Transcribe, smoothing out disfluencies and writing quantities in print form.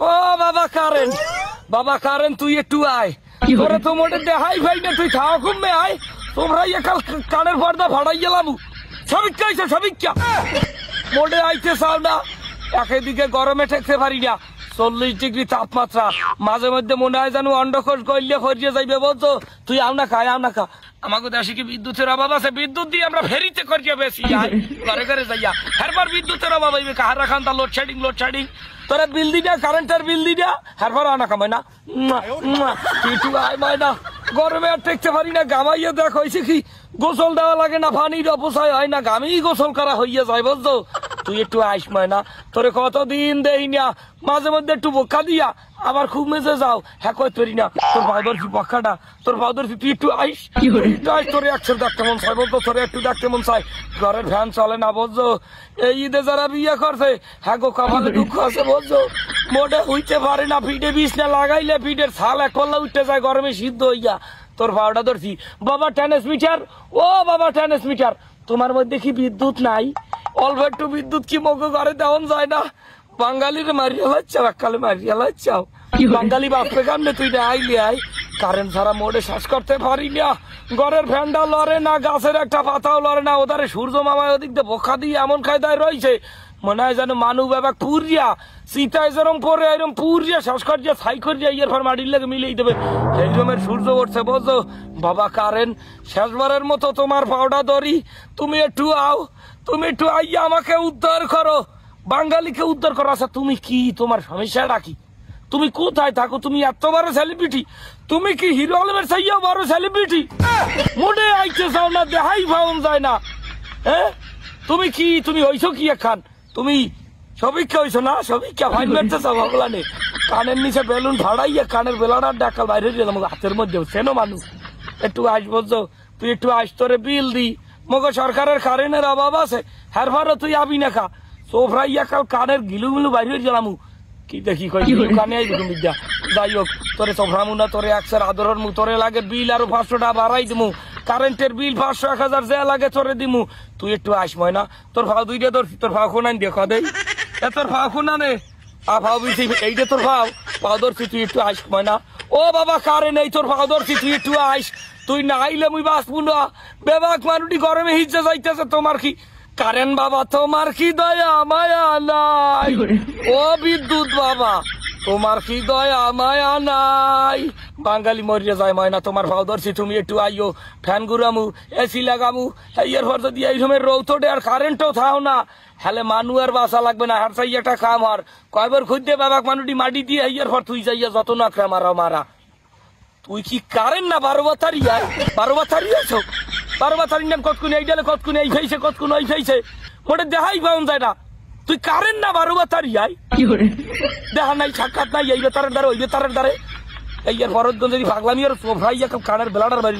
ও বাবা কারেন তুই একটু আয়, তোরে তো মোটে দেখাই ভাই না, তুই খাওয়া কমবে আয়। তোমরা কাল কানের পর্দা ভাড়াই গেলাম, সবিক্ষা আইসো সবিক্ষা মোটে আইতে চাও না। একদিকে গরমে ঠেকতে পারি না, 40 ডিগ্রি তাপমাত্রা, মাঝে মধ্যে মনে হয় যেন অন্ডকোষ গইলে ফরিয়ে যাইবে। বলছো তুই আও না খা আমাকে দেশে কি বিদ্যুতের অভাব আছে? বিদ্যুৎ দিয়ে আমরা ফেরিতে করিয়া বেশি ঘরে ঘরে যাইয়া এরপর বিদ্যুতের অভাব হইবে। কাহার রাখান তা লোডশেডিং তোরা বিল দিটা, কারেন্টের বিল দিটা এরপর আনা কামাই না কিছু আয় ময়না। গরমে আর টেকতে পারি না, গামাইয়া দেখ হয়েছে কি গোসল দেওয়া লাগে না, পানির অপচয় হয় না, গামেই গোসল করা হইয়া যায়। বুঝছো তুই একটু আইস ময়না, তোরে কতদিন দেই না, মাঝে মধ্যে একটু বোকা দিয়া আবার খুব মেজে যাও। হ্যাঁ কই তৈরি না তোর ভাউদর কি পক্ষাটা, তোর ভাউদর কি তুই একটু আইস তোরে একশো দেখতে মন চাই। বলতো তোরে একটু দেখতে মন চাই, ঘরের ফ্যান চলে না। বুঝছো এই ঈদে যারা বিয়ে করছে হ্যাঁ গো কপালে দুঃখ আছে। বুঝছো মোটে উঠতে পারে না, পিঠে বিছনা লাগাইলে পিঠের ছাল এক করলে উঠতে যায় গরমে সিদ্ধ হইয়া। তোর ভাওটা ধরছি বাবা ট্রান্সমিটার, ও বাবা ট্রান্সমিটার, তোমার মধ্যে কি বিদ্যুৎ নাই? অল্প একটু বিদ্যুৎ কি মগো ঘরে দেওয়া যায় না? বাঙালির মারিয়া লাচ্ছাও, এককালে মারিয়া লাচ্ছাও। বাঙালি বাপরে কামনে তুই না আইলি আয়, কারেন্ট ছাড়া মোড়ে শ্বাস করতে পারি না। ঘরের ফ্যানটা লড়ে না, গাছের একটা পাতাও লড়ে না। ওদারে সূর্য মামায় ওদিক দিয়ে বোকা দিয়ে এমন কায়দায় রয়েছে, মনে হয় যেন মানু বাবা পুরিয়া সীতায় যেরম পরে এরম পুরিয়া শ্বাস করিয়া ছাই করিয়া ইয়ের পর মাটির লেগে মিলিয়ে দেবে, এইরমের সূর্য উঠছে। বোঝো বাবা কারেন্ট শেষবারের মতো তোমার পাউডা ধরি, তুমি একটু আও, তুমি একটু আইয়া আমাকে উদ্ধার করো, বাঙালিকে উদ্ধার করো। আচ্ছা তুমি কি, তোমার সমস্যাটা কি? তুমি কোথায় থাকো? তুমি এত বড় সেলিব্রিটি, তুমি কি হিরো আলমের চাইয়া বড় সেলিব্রিটি? মনে আইতে চাও না, দেখাই পাওয়া যায় না। হ্যাঁ তুমি কি, তুমি হইছো কি এখান? তুমি সবিক্ষা হইছো না? সবিক্ষা ফাইন মারতে চাও ভগলানে, কানের নিচে বেলুন ফাড়াইয়া কানের বেলাটার ডাকাল বাইরে গেলাম হাতের মধ্যে সেনো মানুষ। একটু আস বলছো, তুই একটু আস, তোরে বিল দি। মগো সরকারের কারেন্টের অভাব আছে, হ্যার ভারও তুই আবি না খা সোফরাইয়া কাল কানের গিলু মিলু বাইরে গেলাম কি দেখি কানে বিদ্যা। যাই হোক তোরে সোফরামু না, তোরে একশোর আদরের মু, তোরে লাগে বিল আরো 500 টাকা বাড়াই দিমু, কারেন্টের বিল 500 1000 যা লাগে তোরে দিমু। তুই একটু আস ময়না, তোর ভাও দুইটা ধরছি, তোর ভাও খোনান দেখো দেই, এ তোর ভাও খোনা নে ভাও বিছি এইটা তোর ভাও পাও ধরছি, তুই একটু আস ময়না। ও বাবা কারে নেই, তোর ভাও ধরছি, তুই একটু আস। তুই না আইলে মুই বাঁচবো না, বেবাক মানুষটি গরমে হিজে যাইতেছে। তোমার কি কারেন্ট বাবা, তোমার কি দয়া মায়া নাই? ও বিদ্যুৎ বাবা তোমার কি দয়া মায়া নাই? বাঙালি মরিয়া যায় ময়না, তোমার ভাও ধরছি, তুমি একটু আইও, ফ্যান ঘুরামু, এসি লাগামু, এর পর যদি এই সময় রৌতটে আর কারেন্টও থাও না, হলে মানু আর বাসা লাগবে না। হার চাই একটা কাম আর কয়বার খুঁজতে বাবাক মানুষটি মাটি দিয়ে এর পর তুই যাইয়া যত না মারা। তুই কি কারেন্ট না 12 বাতারি আয়? 12 বাতারি আছো? 12 বাতারি নাম কতক্ষণ এই ডালে, কতক্ষণ এই ফেইছে, কতক্ষণ ওই ফেইছে, ওটা দেখাই পাওয়া যায় না। তুই কারেন্ট না 12 বাতারি আয়? দেখা নাই, সাক্ষাৎ নাই, এই বেতারের দ্বারে ওই বেতারের দ্বারে এই আর ভরতগঞ্জ পাগলামি আর সোফাইয়া কানের বেলাটার বাড়ি।